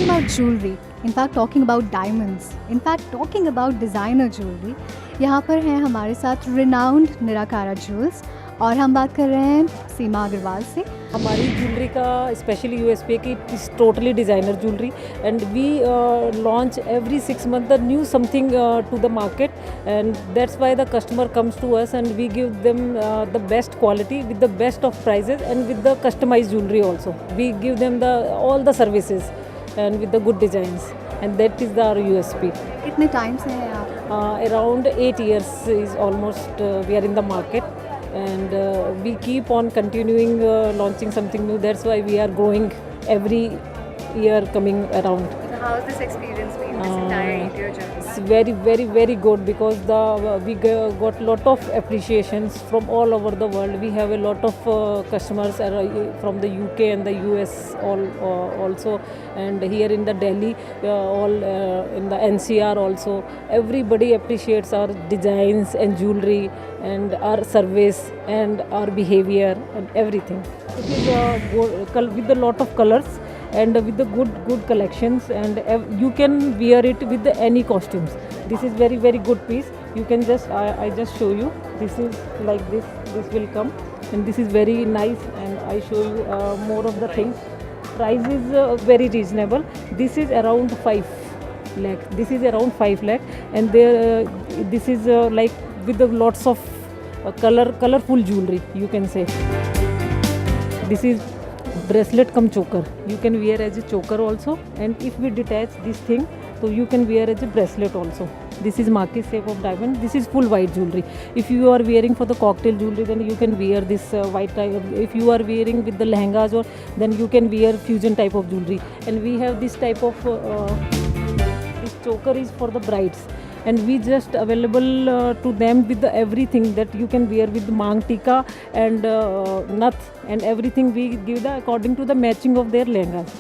about jewelry, in fact talking about diamonds, in fact talking about designer jewelry, यहाँ पर हैं हमारे साथ renowned निराकारा ज्वेल्स और हम बात कर रहे हैं सीमा अग्रवाल से। हमारी ज्वेलरी का स्पेशली यूएसपी है कि it is totally designer jewellery and we launch every 6 months the new something to the market and that's why the customer comes to us and we give them the best quality with the best of prices and with the customise jewellery also we give them the all the services and with the good designs and that is the our USP. कितने time से हैं आप? Around 8 years is almost we are in the market and we keep on continuing launching something new. That's why we are growing every year coming around. So how has this experience been, this entire 8-year journey? It's very very good because we got lot of appreciations from all over the world. We have a lot of customers from the UK and the US also, and here in the Delhi, all in the NCR also. Everybody appreciates our designs and jewelry and our service and our behavior and everything. It is with a lot of colors and with the good collections, and you can wear it with any costumes. This is very good piece. You can just I just show you. This is like this will come, and this is very nice, and I show you more of the things. Price is very reasonable. This is around 5 lakh. This is around 5 lakh, and there this is like with the lots of colorful jewelry, you can say. This is bracelet cum choker. You can wear as a choker also, and if we detach this thing, so you can wear as a bracelet also. This is marquise shape of diamond. This is full white jewelry. If you are wearing for the cocktail jewelry, then you can wear this white type. If you are wearing with the lehengas, or then you can wear fusion type of jewelry. And we have this type of this choker is for the brides, and we just available to them with the everything that you can wear with mang tika and nath and everything. We give the according to the matching of their lehengas.